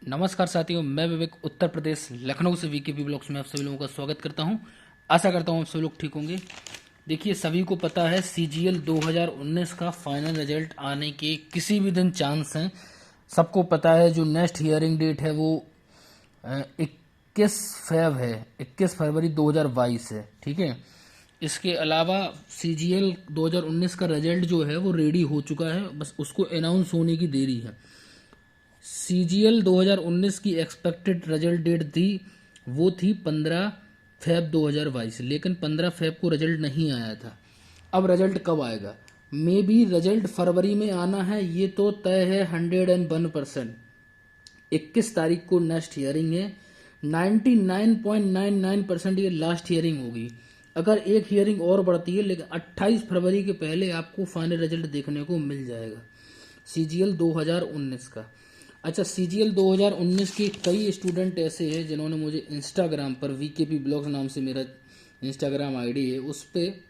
नमस्कार साथियों, मैं विवेक उत्तर प्रदेश लखनऊ से वीकेपी ब्लॉग्स में आप सभी लोगों का स्वागत करता हूं। आशा करता हूं आप सभी लोग ठीक होंगे। देखिए, सभी को पता है सीजीएल 2019 का फाइनल रिजल्ट आने के किसी भी दिन चांस हैं। सबको पता है जो नेक्स्ट हियरिंग डेट है वो 21 फरवरी 2022 है। ठीक है, इसके अलावा सीजीएल 2019 का रिजल्ट जो है वो रेडी हो चुका है, बस उसको अनाउंस होने की देरी है। सीजीएल 2019 की एक्सपेक्टेड रिजल्ट डेट थी, वो थी 15 फेब 2022, लेकिन 15 फेब को रिजल्ट नहीं आया था। अब रिजल्ट कब आएगा? मे बी रिजल्ट फरवरी में आना है, ये तो तय है 101%। 21 तारीख को नेक्स्ट हियरिंग है। 99.99% ये लास्ट हियरिंग होगी। अगर एक हियरिंग और बढ़ती है, लेकिन 28 फरवरी के पहले आपको फाइनल रिजल्ट देखने को मिल जाएगा सीजीएल 2019 का। अच्छा, सीजीएल 2019 के कई स्टूडेंट ऐसे हैं जिन्होंने मुझे इंस्टाग्राम पर वीकेपी ब्लॉग्स नाम से मेरा इंस्टाग्राम आईडी है, उस पर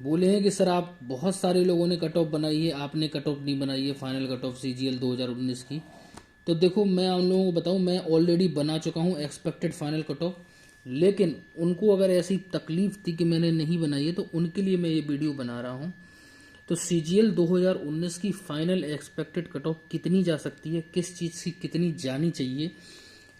बोले हैं कि सर आप बहुत सारे लोगों ने कट ऑफ बनाई है, आपने कट ऑफ नहीं बनाई है फाइनल कट ऑफ सीजीएल 2019 की। तो देखो, मैं उन लोगों को बताऊं, मैं ऑलरेडी बना चुका हूं एक्सपेक्टेड फाइनल कट ऑफ, लेकिन उनको अगर ऐसी तकलीफ थी कि मैंने नहीं बनाई है तो उनके लिए मैं ये वीडियो बना रहा हूं। तो सीजीएल 2019 की फाइनल एक्सपेक्टेड कट ऑफ कितनी जा सकती है, किस चीज़ की कितनी जानी चाहिए,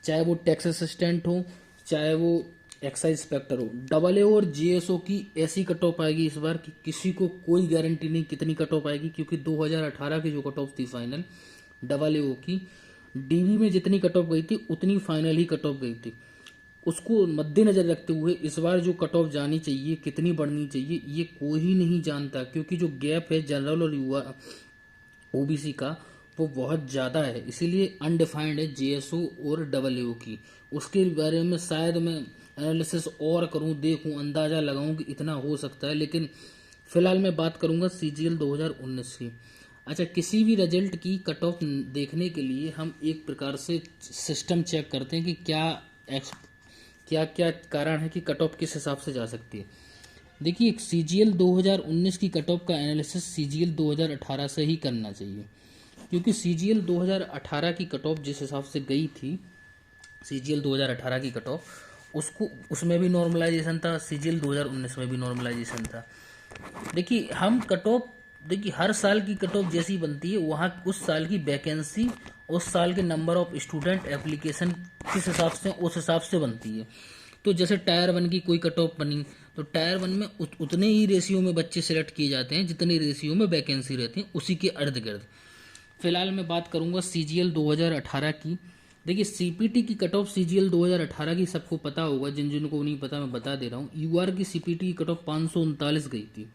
चाहे वो टैक्स असिस्टेंट हो, चाहे वो एक्साइज इंस्पेक्टर हो। डबल ए और जीएसओ की ऐसी कट ऑफ आएगी इस बार कि किसी को कोई गारंटी नहीं कितनी कट ऑफ आएगी, क्योंकि 2018 की जो कट ऑफ थी फाइनल डबल ए की, डीवी में जितनी कट ऑफ गई थी उतनी फाइनल ही कट ऑफ गई थी। उसको मद्देनजर रखते हुए इस बार जो कट ऑफ जानी चाहिए, कितनी बढ़नी चाहिए, ये कोई ही नहीं जानता, क्योंकि जो गैप है जनरल और युवा ओबीसी का वो बहुत ज़्यादा है, इसीलिए अनडिफाइंड है जेएसओ और डबल ए की। उसके बारे में शायद मैं एनालिसिस और करूं, देखूं, अंदाज़ा लगाऊं कि इतना हो सकता है, लेकिन फिलहाल मैं बात करूंगा सीजीएल 2019 की। अच्छा, किसी भी रिजल्ट की कट ऑफ देखने के लिए हम एक प्रकार से सिस्टम चेक करते हैं कि क्या क्या कारण है कि कट ऑफ किस हिसाब से जा सकती है। देखिए, सीजीएल 2019 की कट ऑफ का एनालिसिस सीजीएल 2018 से ही करना चाहिए, क्योंकि सीजीएल 2018 की कट ऑफ जिस हिसाब से गई थी, सीजीएल 2018 की कट ऑफ उसको उसमें भी नॉर्मलाइजेशन था, सीजीएल 2019 में भी नॉर्मलाइजेशन था। देखिए, हम कट ऑफ, देखिए हर साल की कट ऑफ जैसी बनती है, वहाँ उस साल की वैकेंसी, उस साल के नंबर ऑफ स्टूडेंट एप्लीकेशन किस हिसाब से उस हिसाब से बनती है। तो जैसे टायर 1 की कोई कट ऑफ बनी, तो टायर 1 में उतने ही रेशियो में बच्चे सिलेक्ट किए जाते हैं जितने रेशियो में वैकेंसी रहती है, उसी के अर्ध गिर्द। फिलहाल मैं बात करूंगा सीजीएल 2018 की। देखिए, सीपीटी की कट ऑफ सीजीएल 2018 की सबको पता होगा, जिन जिनको नहीं पता मैं बता दे रहा हूँ। यूआर की सीपीटी की कट ऑफ 539 गई थी,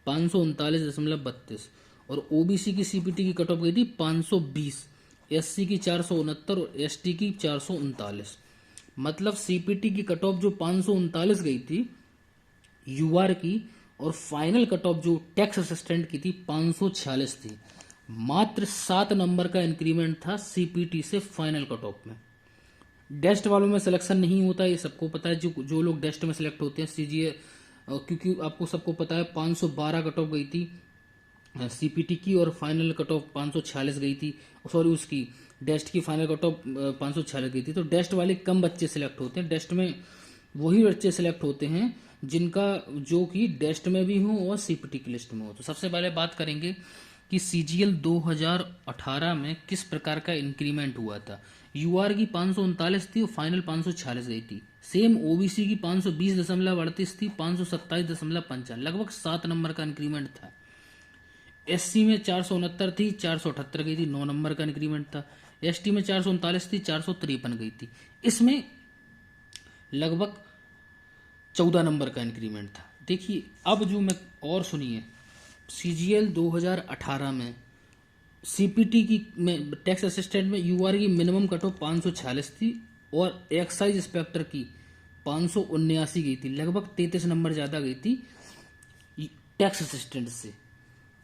539.32, और ओबीसी की सीपीटी की कट ऑफ गई थी 520, एससी की 469 और एसटी की 439। मतलब सीपीटी की कट ऑफ जो 539 गई थी यूआर की, और फाइनल कट ऑफ जो टैक्स असिस्टेंट की थी 546 थी। मात्र 7 नंबर का इंक्रीमेंट था सीपीटी से फाइनल कट ऑफ में। डेस्ट वालों में सिलेक्शन नहीं होता, ये सबको पता है। जो लोग डेस्ट में सिलेक्ट होते हैं सीजीए, क्योंकि आपको सबको पता है 512 कट ऑफ गई थी सीपीटी की, और फाइनल कट ऑफ 546 गई थी। सॉरी, उसकी डेस्ट की फाइनल कट ऑफ 546 गई थी। तो डेस्ट वाले कम बच्चे सिलेक्ट होते हैं, डेस्ट में वही बच्चे सिलेक्ट होते हैं जिनका जो कि डेस्ट में भी हो और सीपीटी की लिस्ट में हो। तो सबसे पहले बात करेंगे कि सीजीएल 2018 में किस प्रकार का इंक्रीमेंट हुआ था। यूआर की 539 थी और फाइनल 546 गई थी। सेम ओबीसी की 520.38 थी, 527.55, लगभग 7 नंबर का इंक्रीमेंट था। एससी में 469 थी, 478 गई थी, 9 नंबर का इंक्रीमेंट था। एसटी में 439 थी, 453 गई थी। इसमें लगभग 14 नंबर का इंक्रीमेंट था। देखिए, अब जो मैं और सुनिए, सीजीएल 2018 में सीपीटी की में टैक्स असिस्टेंट में यूआर की मिनिमम कट ऑफ 546 थी और एक्साइज इंस्पेक्टर की 579 गई थी, लगभग 33 नंबर ज़्यादा गई थी टैक्स असिस्टेंट से।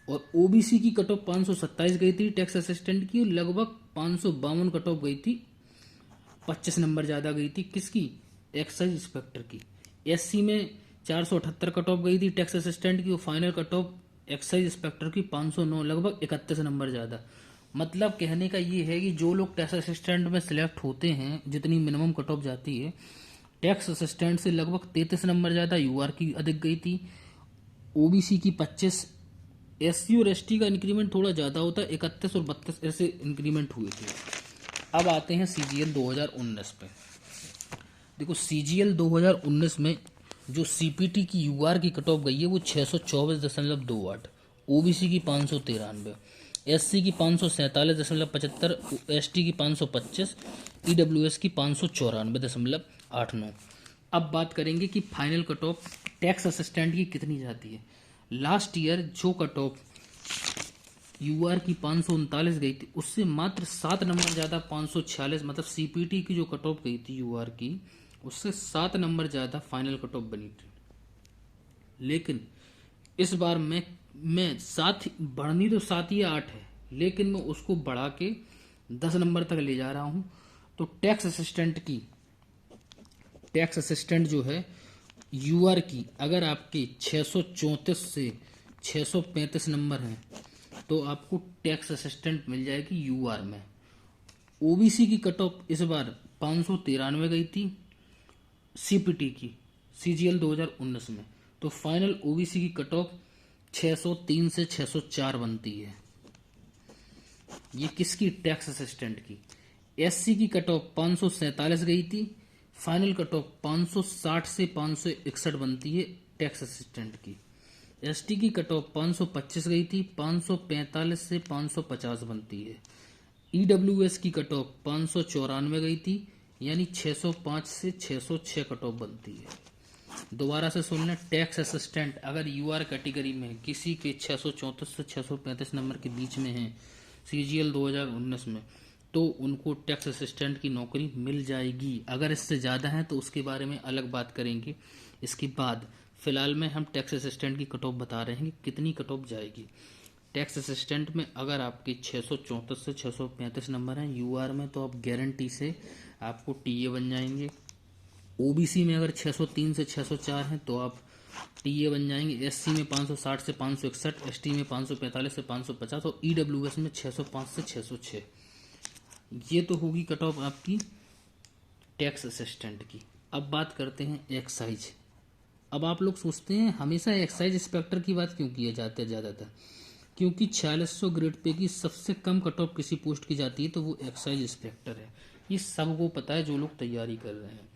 और ओबीसी की कट ऑफ 527 गई थी टैक्स असिस्टेंट की, लगभग 552 कट ऑफ गई थी, 25 नंबर ज़्यादा गई थी किसकी, एक्साइज इंस्पेक्टर की। एससी में 478 कट ऑफ गई थी टैक्स असिस्टेंट की, और final cut off excise inspector की 509, लगभग 31 नंबर ज़्यादा। मतलब कहने का ये है कि जो लोग टैक्स असिस्टेंट में सिलेक्ट होते हैं, जितनी मिनिमम कट ऑफ जाती है, टैक्स असिस्टेंट से लगभग 33 नंबर ज़्यादा यूआर की अधिक गई थी, ओबीसी की 25, एससी और एसटी का इंक्रीमेंट थोड़ा ज़्यादा होता है, 31 और 32 ऐसे इंक्रीमेंट हुए थे। अब आते हैं सीजीएल 2019 पे। देखो सीजीएल 2019 में जो सीपीटी की यूआर की कट ऑफ गई है वो 624.28, ओबीसी की 593, एससी की 547.75, एसटी की 525, ईडब्ल्यूएस की 594.89। अब बात करेंगे कि final cut off tax assistant की कितनी जाती है। लास्ट ईयर जो कट ऑफ यूआर की 539 गई थी उससे मात्र 7 नंबर ज़्यादा 546, मतलब सीपीटी की जो कट ऑफ गई थी यूआर की उससे 7 नंबर ज़्यादा फाइनल कट ऑफ बनी थी। लेकिन इस बार मैं 7 बढ़नी तो 7 या 8 है, लेकिन मैं उसको बढ़ा के 10 नंबर तक ले जा रहा हूँ। तो टैक्स असिस्टेंट जो है यूआर की अगर आपके 634 से 635 नंबर हैं तो आपको टैक्स असिस्टेंट मिल जाएगी यूआर में। ओबीसी की कट ऑफ इस बार 593 गई थी सीपीटी की सीजीएल 2019 में, तो फाइनल ओबीसी की कट ऑफ 603 से 604 बनती है। ये किसकी? टैक्स असिस्टेंट की। एससी की कट ऑफ 547 गई थी, फाइनल कट ऑफ 560 से 561 बनती है टैक्स असिस्टेंट की। एसटी की कट ऑफ 525 गई थी, 545 से 550 बनती है। ईडब्ल्यूएस की कट ऑफ 594 गई थी, यानी 605 से 606 कट ऑफ बनती है। दोबारा से सुन लें, टैक्स असिस्टेंट अगर यूआर कैटेगरी में किसी के 634 से 635 नंबर के बीच में हैं सीजीएल 2019 में, तो उनको टैक्स असिस्टेंट की नौकरी मिल जाएगी। अगर इससे ज़्यादा है तो उसके बारे में अलग बात करेंगे इसके बाद। फिलहाल में हम टैक्स असिस्टेंट की कट ऑफ बता रहे हैं कि कितनी कट ऑफ जाएगी। टैक्स असिस्टेंट में अगर आपके 634 से 635 नंबर हैं यूआर में, तो आप गारंटी से आपको टीए बन जाएंगे। ओबीसी में अगर 603 से 604 हैं तो आप टीए बन जाएंगे। एससी में 560 से 561, एसटी में 545 से 550 और ईडब्ल्यूएस में 605 से 606। ये तो होगी कट ऑफ आपकी टैक्स असिस्टेंट की। अब बात करते हैं एक्साइज। अब आप लोग सोचते हैं हमेशा एक्साइज इंस्पेक्टर की बात क्यों किया जाता है ज़्यादातर, क्योंकि 4600 ग्रेड पे की सबसे कम कट ऑफ किसी पोस्ट की जाती है तो वो एक्साइज इंस्पेक्टर है। ये सबको पता है जो लोग तैयारी कर रहे हैं।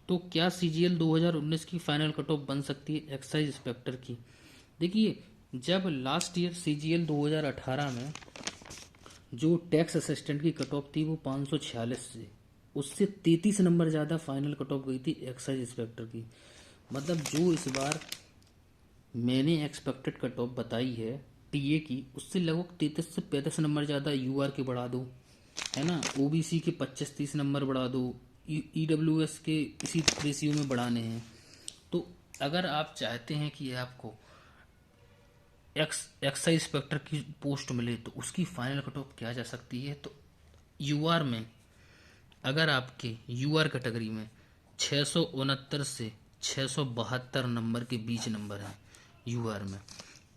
तो क्या सीजीएल 2019 की फाइनल कट ऑफ बन सकती है एक्साइज इंस्पेक्टर की? देखिए, जब लास्ट ईयर सीजीएल 2018 में जो टैक्स असिस्टेंट की कट ऑफ थी वो 546 से, उससे 33 नंबर ज़्यादा फाइनल कट ऑफ गई थी एक्साइज इंस्पेक्टर की। मतलब जो इस बार मैंने एक्सपेक्टेड कट ऑफ बताई है टीए की, उससे लगभग 33 से 35 नंबर ज़्यादा यूआर के बढ़ा दो, है ना। ओबीसी के 25-30 नंबर बढ़ा दो, ईडब्ल्यूएस के इसी रेशियो में बढ़ाने हैं। तो अगर आप चाहते हैं कि आपको एक्साइज इंस्पेक्टर की पोस्ट मिले तो उसकी फाइनल कट ऑफ क्या जा सकती है, तो यूआर में अगर आपके यूआर कैटेगरी में 669 से 672 नंबर के बीच नंबर है यूआर में,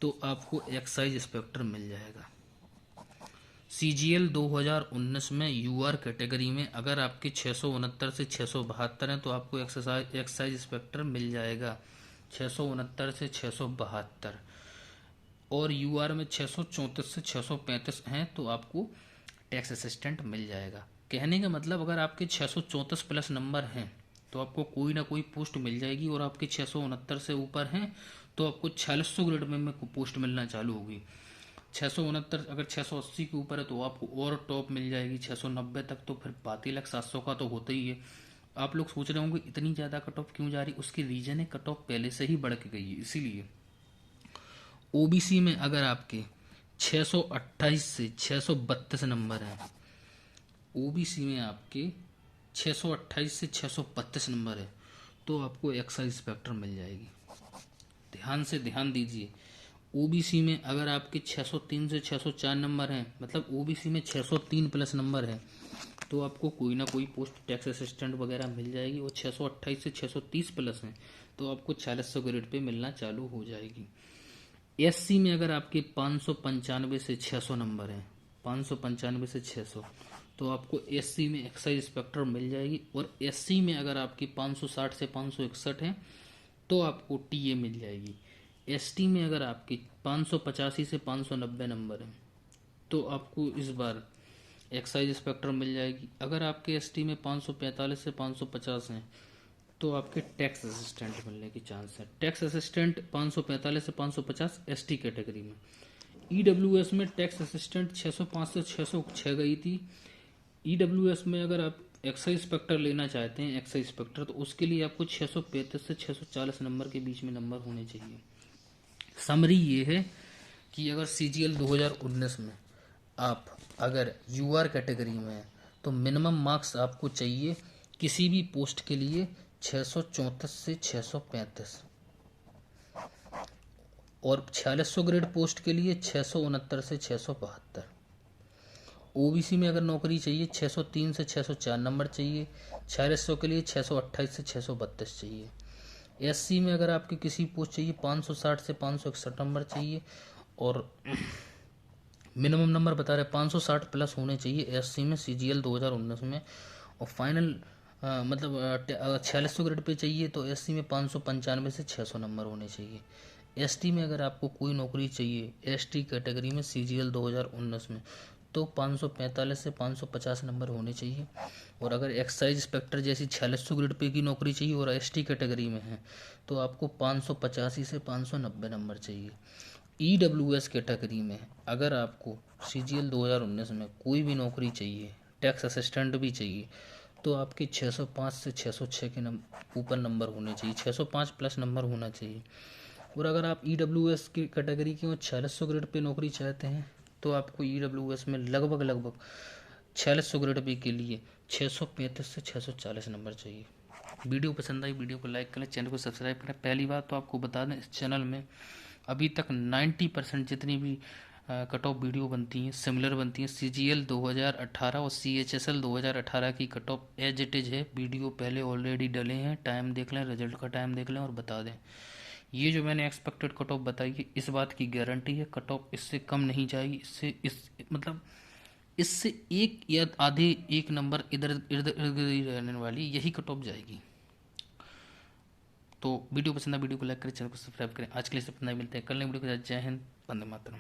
तो आपको एक्साइज इंस्पेक्टर मिल जाएगा। सीजीएल 2019 में यूआर कैटेगरी में अगर आपके 669 से 672 हैं तो आपको एक्साइज इंस्पेक्टर मिल जाएगा 669 से 672, और यूआर में 634 से 635 हैं तो आपको टैक्स असिस्टेंट मिल जाएगा। कहने का मतलब अगर आपके 634 प्लस नंबर हैं तो आपको कोई ना कोई पोस्ट मिल जाएगी, और आपके 669 से ऊपर हैं तो आपको 4600 ग्रेड में पोस्ट मिलना चालू होगी। 669 अगर 680 के ऊपर है तो आपको और टॉप मिल जाएगी 690 तक, तो फिर बात ही लग 700 का तो होता ही है। आप लोग सोच रहे होंगे इतनी ज़्यादा कट ऑफ क्यों जा रही, उसकी रीज़न है कट ऑफ पहले से ही बढ़ के गई है इसीलिए। ओबीसी में अगर आपके 628 से 632 नंबर हैं, ओबीसी में आपके 628 से 632 नंबर है तो आपको एक्साइज इंस्पेक्टर मिल जाएगी। ध्यान दीजिए, ओबीसी में अगर आपके 603 से 604 नंबर हैं, मतलब ओबीसी में 603 प्लस नंबर है, तो आपको कोई ना कोई पोस्ट टैक्स असिस्टेंट वगैरह मिल जाएगी। और 628 से 630 प्लस हैं तो आपको 4600 ग्रेड पे मिलना चालू हो जाएगी। एससी में अगर आपके 595 से 600 नंबर हैं 595 से 600, तो आपको एससी में एक्साइज इंस्पेक्टर मिल जाएगी। और एससी में अगर आपकी 560 से 561 है तो आपको टीए मिल जाएगी। एसटी में अगर आपकी 585 से 590 नंबर है तो आपको इस बार एक्साइज इंस्पेक्टर मिल जाएगी। अगर आपके एसटी में 545 से 550 हैं तो आपके टैक्स असिस्टेंट मिलने की चांस है। टैक्स असिस्टेंट 545 से 550 एसटी कैटेगरी में। ईडब्ल्यूएस में टैक्स असिस्टेंट 605 से 606 गई थी। ईडब्ल्यूएस में अगर आप एक्साइज इंस्पेक्टर लेना चाहते हैं, एक्साइज इंस्पेक्टर, तो उसके लिए आपको 635 से 640 नंबर के बीच में नंबर होने चाहिए। समरी ये है कि अगर सीजीएल 2019 में आप अगर यूआर कैटेगरी में हैं तो मिनिमम मार्क्स आपको चाहिए किसी भी पोस्ट के लिए 634 से 635, और 4600 ग्रेड पोस्ट के लिए 669 से 672। ओबीसी में अगर नौकरी चाहिए 603 से 604 नंबर चाहिए। 4600 के लिए 628 से 632 चाहिए। एससी में अगर आपकी किसी पोस्ट चाहिए 560 से 561 नंबर चाहिए, और मिनिमम नंबर बता रहे 560 प्लस होने चाहिए एससी में सीजीएल 2019 में। और फाइनल मतलब 4600 ग्रेड पे चाहिए तो एससी में 595 से 600 नंबर होने चाहिए। एसटी में अगर आपको कोई नौकरी चाहिए एसटी कैटेगरी में सीजीएल 2019 में तो 545 से 550 नंबर होने चाहिए। और अगर एक्साइज इंस्पेक्टर जैसी 4600 ग्रेड पे की नौकरी चाहिए और एसटी कैटेगरी में है तो आपको 585 से 590 नंबर चाहिए। ईडब्ल्यूएस कैटेगरी में अगर आपको सीजीएल 2019 में कोई भी नौकरी चाहिए, टैक्स असिस्टेंट भी चाहिए, तो आपके 605 से 606 के ऊपर नंबर होने चाहिए, 605 प्लस नंबर होना चाहिए। और अगर आप ईडब्ल्यूएस की कैटेगरी की 4600 ग्रेड पे नौकरी चाहते हैं तो आपको ईडब्ल्यूएस में लगभग 4600 ग्रेड पे के लिए 635 से 640 नंबर चाहिए। वीडियो पसंद आई, वीडियो को लाइक करें, चैनल को सब्सक्राइब करें। पहली बात तो आपको बता दें, इस चैनल में अभी तक 90% जितनी भी कट ऑफ वीडियो बनती हैं सिमिलर बनती हैं। सीजीएल 2018 और सीएचएसएल 2018 की cut off age it is है। वीडियो पहले ऑलरेडी डले हैं, टाइम देख लें, रिजल्ट का टाइम देख लें और बता दें। ये जो मैंने एक्सपेक्टेड कट ऑफ बताई है इस बात की गारंटी है, कट ऑफ इससे कम नहीं जाएगी। इससे एक या आधे एक नंबर इधर इधर इधर ही रहने वाली यही कट ऑफ जाएगी। तो वीडियो पसंद है वीडियो को लाइक करें, चैनल को सब्सक्राइब करें। आज के लिए सब इतना ही, मिलते हैं कल नई वीडियो के साथ। जय हिंद, वंदे मातरम।